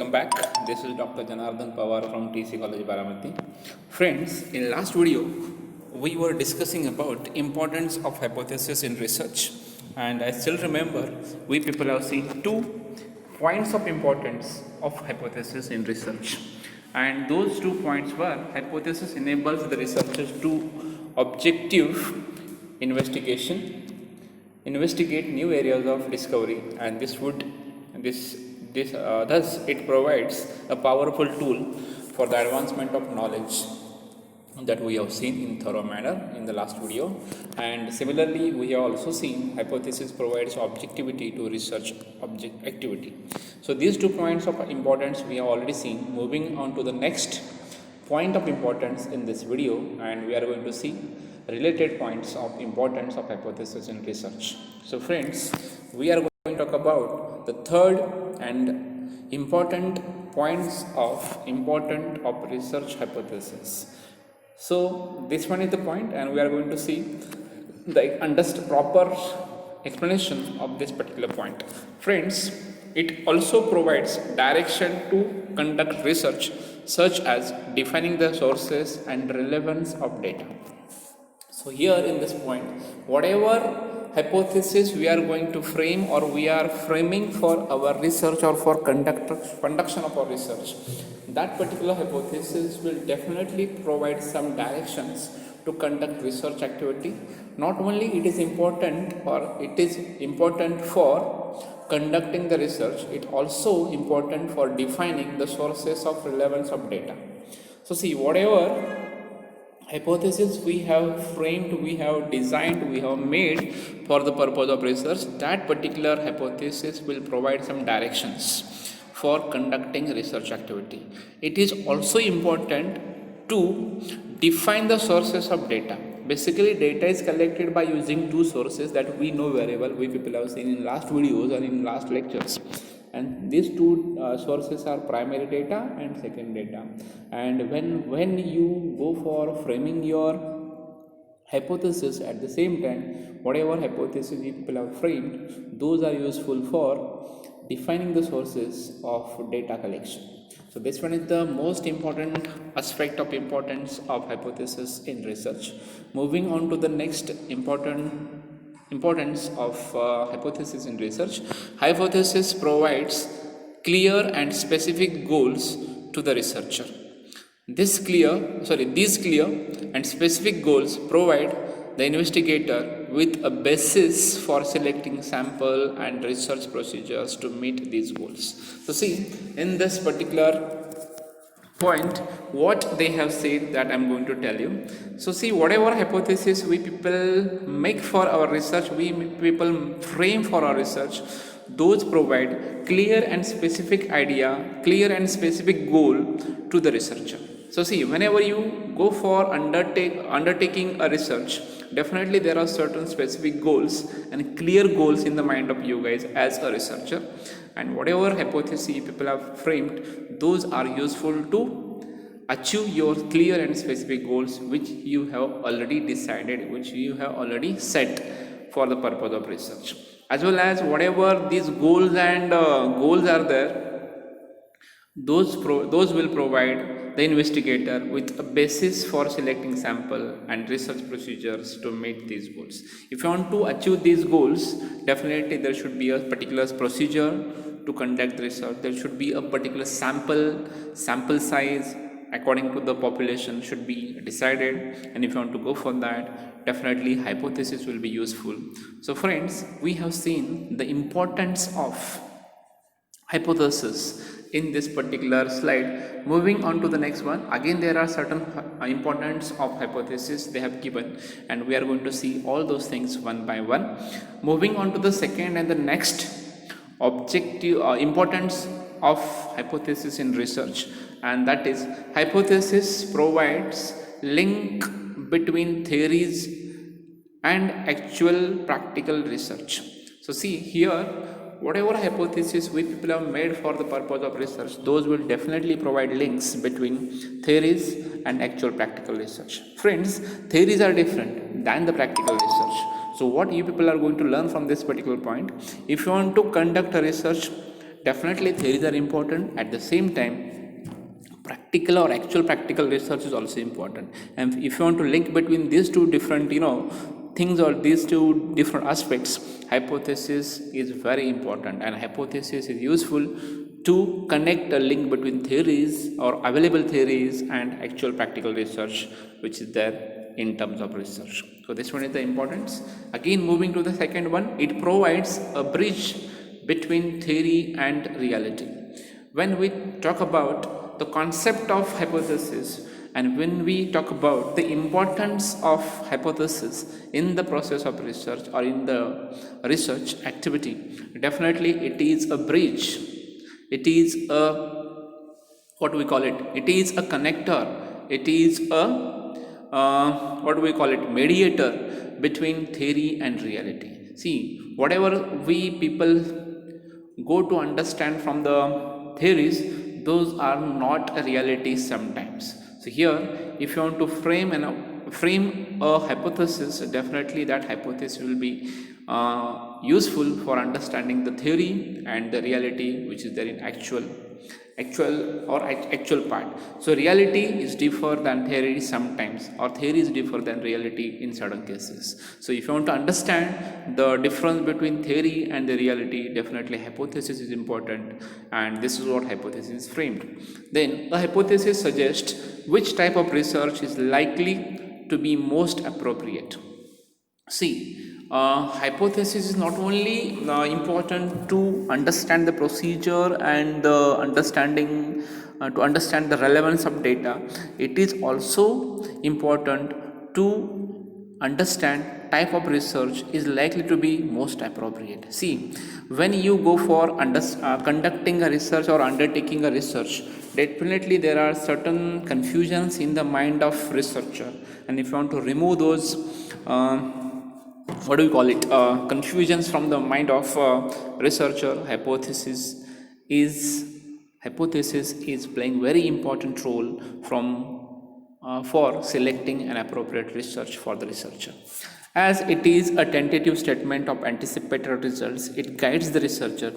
welcome back. This is Dr. Janardhan Pawar from TC College Baramati. Friends, in last video we were discussing about importance of hypothesis in research, and I still remember we people have seen 2 points of importance of hypothesis in research, and those 2 points were: hypothesis enables the researchers to objective investigate new areas of discovery, and thus it provides a powerful tool for the advancement of knowledge that we have seen in thorough manner in the last video. And similarly, we have also seen hypothesis provides objectivity to research object activity. So these 2 points of importance we have already seen. Moving on to the next point of importance in this video, and we are going to see related points of importance of hypothesis in research. So friends, we are going to talk about the third and important points of research hypothesis. So this one is the point, and we are going to see the proper explanation of this particular point. Friends, it also provides direction to conduct research, such as defining the sources and relevance of data. So here in this point, whatever hypothesis we are going to frame or we are framing for our research or for conduction of our research, that particular hypothesis will definitely provide some directions to conduct research activity. Not only it is important for conducting the research, it also important for defining the sources of relevance of data. So see, whatever hypothesis we have framed, we have designed, we have made for the purpose of research, that particular hypothesis will provide some directions for conducting research activity. It is also important to define the sources of data. Basically, data is collected by using 2 sources that we know very well. We people have seen in last videos and in last lectures. And these 2 sources are primary data and secondary data. And when you go for framing your hypothesis, at the same time, whatever hypothesis you people have framed, those are useful for defining the sources of data collection. So this one is the most important aspect of importance of hypothesis in research. Moving on to the next importance of hypothesis in research. Hypothesis provides clear and specific goals to the researcher. These clear and specific goals provide the investigator with a basis for selecting sample and research procedures to meet these goals. So see, in this particular point, what they have said that I'm going to tell you. So see, whatever hypothesis we people make for our research, we people frame for our research, those provide clear and specific idea, clear and specific goal to the researcher. So see, whenever you go for undertaking a research, definitely there are certain specific goals and clear goals in the mind of you guys as a researcher, and whatever hypothesis people have framed, those are useful to achieve your clear and specific goals which you have already decided, which you have already set for the purpose of research. As well as whatever these goals and goals are there, those will provide the investigator with a basis for selecting sample and research procedures to meet these goals. If you want to achieve these goals, definitely there should be a particular procedure to conduct research. There should be a particular sample size according to the population should be decided, and if you want to go for that, definitely hypothesis will be useful. So friends, we have seen the importance of hypothesis in this particular slide. Moving on to the next one, again there are certain importance of hypothesis they have given, and we are going to see all those things one by one. Moving on to the second and the next objective importance of hypothesis in research, and that is hypothesis provides link between theories and actual practical research. So see here, whatever hypothesis we people have made for the purpose of research, those will definitely provide links between theories and actual practical research. Friends, theories are different than the practical research. So what you people are going to learn from this particular point, if you want to conduct a research definitely theories are important. At the same time, practical or actual practical research is also important. And if you want to link between these two different things, or these two different aspects, hypothesis is very important, and hypothesis is useful to connect a link between theories or available theories and actual practical research which is there in terms of research. So this one is the importance. Again, moving to the second one, it provides a bridge between theory and reality. When we talk about the concept of hypothesis, and when we talk about the importance of hypothesis in the process of research or in the research activity, definitely it is a bridge, it is a, what we call it, it is a connector, it is a what do we call it, mediator between theory and reality. See, whatever we people go to understand from the theories, those are not a reality sometimes. So here, if you want to frame a hypothesis, definitely that hypothesis will be useful for understanding the theory and the reality which is there in actual part. So reality is differ than theory sometimes, or theory is differ than reality in certain cases. So if you want to understand the difference between theory and the reality, definitely hypothesis is important, and this is what hypothesis is framed. Then a hypothesis suggests which type of research is likely to be most appropriate. See, hypothesis is not only important to understand the procedure and the understanding to understand the relevance of data. It is also important to understand type of research is likely to be most appropriate. See, when you go for conducting a research or undertaking a research, definitely there are certain confusions in the mind of researcher, and if you want to remove those what do we call it, confusions from the mind of researcher, hypothesis is playing very important role for selecting an appropriate research for the researcher. As it is a tentative statement of anticipated results, it guides the researcher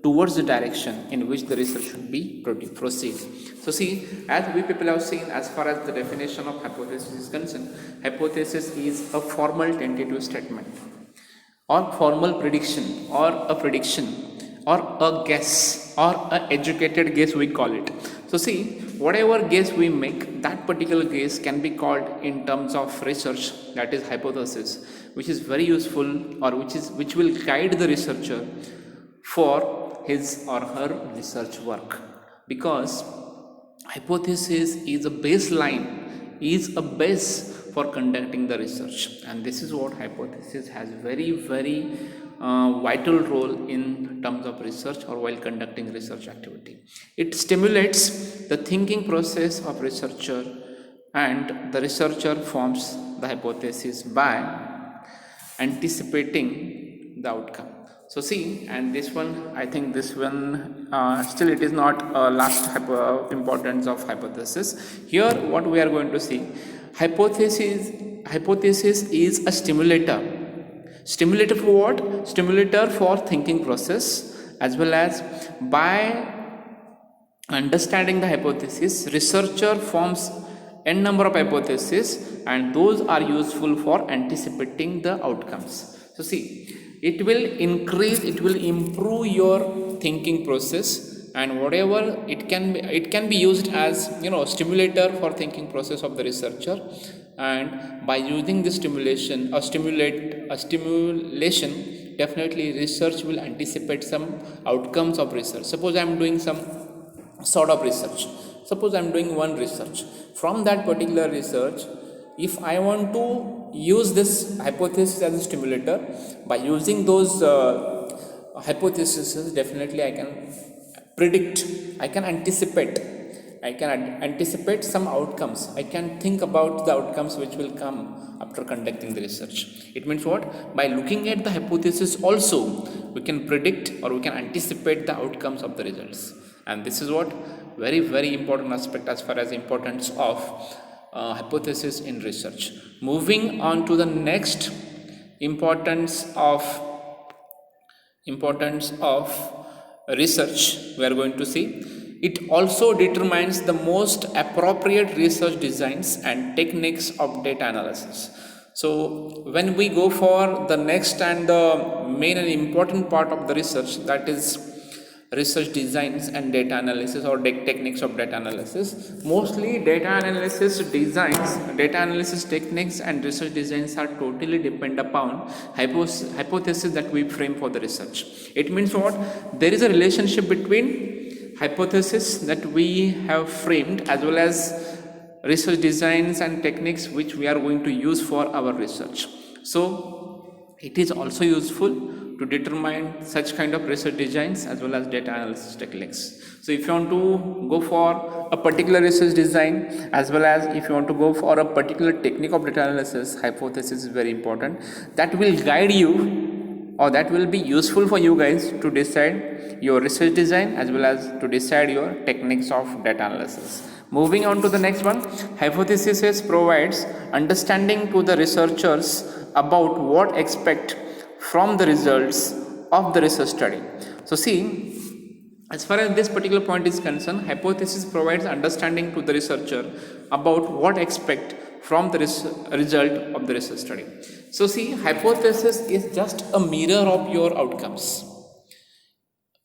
towards the direction in which the research should be proceed. So see, as we people have seen, as far as the definition of hypothesis is concerned, hypothesis is a formal tentative statement or formal prediction or a prediction or a guess or a educated guess, we call it. So see, whatever guess we make, that particular guess can be called in terms of research, that is hypothesis, which is very useful, or which will guide the researcher for his or her research work, because hypothesis is a baseline, is a base for conducting the research, and this is what hypothesis has very vital role in terms of research or while conducting research activity. It stimulates the thinking process of researcher, and the researcher forms the hypothesis by anticipating the outcome. So see, and this one, I think this one still it is not last importance of hypothesis. Here what we are going to see, hypothesis is a stimulator. Stimulator for what? Stimulator for thinking process, as well as by understanding the hypothesis, researcher forms n number of hypotheses, and those are useful for anticipating the outcomes. So see, it will improve your thinking process, and whatever it can be used as stimulator for thinking process of the researcher. And by using this stimulation, definitely research will anticipate some outcomes of research. Suppose I am doing some sort of research, suppose I am doing one research. From that particular research, if I want to use this hypothesis as a stimulator, by using those hypotheses, definitely I can predict, I can anticipate some outcomes. I can think about the outcomes which will come after conducting the research. It means what? By looking at the hypothesis also, we can predict or we can anticipate the outcomes of the results. And this is what very important aspect as far as importance of hypothesis in research. Moving on to the next importance of research we are going to see, it also determines the most appropriate research designs and techniques of data analysis. So when we go for the next and the main and important part of the research, that is research designs and data analysis or techniques of data analysis, mostly data analysis techniques and research designs are totally depend upon hypothesis that we frame for the research. It means what? There is a relationship between hypothesis that we have framed as well as research designs and techniques which we are going to use for our research. So it is also useful to determine such kind of research designs as well as data analysis techniques. So if you want to go for a particular research design as well as if you want to go for a particular technique of data analysis, hypothesis is very important. That will guide you, or that will be useful for you guys to decide your research design as well as to decide your techniques of data analysis. Moving on to the next one, hypothesis provides understanding to the researchers about what expect from the results of the research study. So see, as far as this particular point is concerned, hypothesis provides understanding to the researcher about what expect from the result of the research study. So see, hypothesis is just a mirror of your outcomes.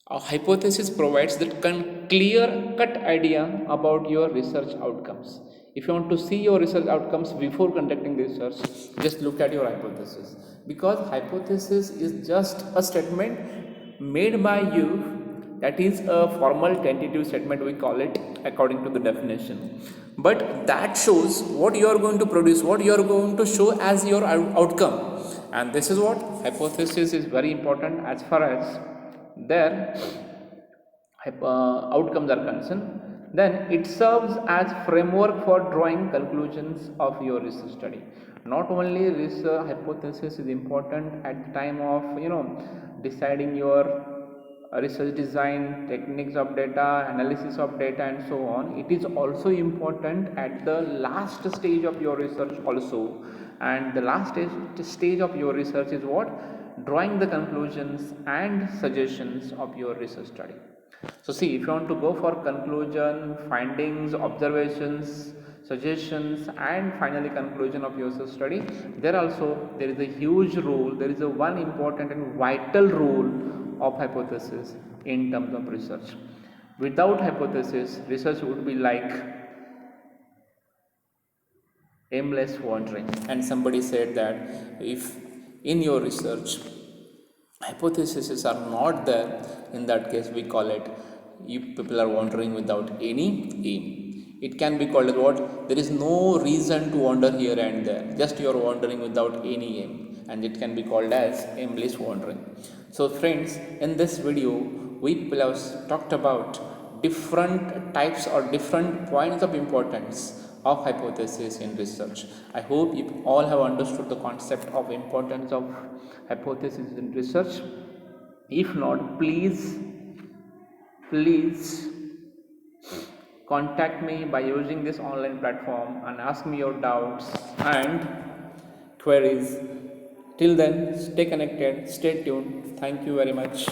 A hypothesis provides that clear cut idea about your research outcomes. If you want to see your research outcomes before conducting research, just look at your hypothesis, because hypothesis is just a statement made by you, that is a formal tentative statement, we call it according to the definition, but that shows what you are going to produce, what you are going to show as your outcome. And this is what hypothesis is very important as far as their outcomes are concerned. Then it serves as framework for drawing conclusions of your research study. Not only research hypothesis is important at the time of deciding your research design, techniques of data, analysis of data and so on, it is also important at the last stage of your research also. And the last stage of your research is what? Drawing the conclusions and suggestions of your research study. So see, if you want to go for conclusion, findings, observations, suggestions and finally conclusion of your research study, there is a huge role, there is a one important and vital role of hypothesis in terms of research. Without hypothesis, research would be like aimless wandering. And somebody said that if in your research hypotheses are not there, in that case we call it, you people are wandering without any aim. It can be called as what? There is no reason to wander here and there, just you are wandering without any aim, and it can be called as aimless wandering. So friends, in this video we people have talked about different types or different points of importance of hypothesis in research. I hope you all have understood the concept of importance of hypothesis in research. If not, please contact me by using this online platform and ask me your doubts and queries. Till then, stay connected, stay tuned. Thank you very much.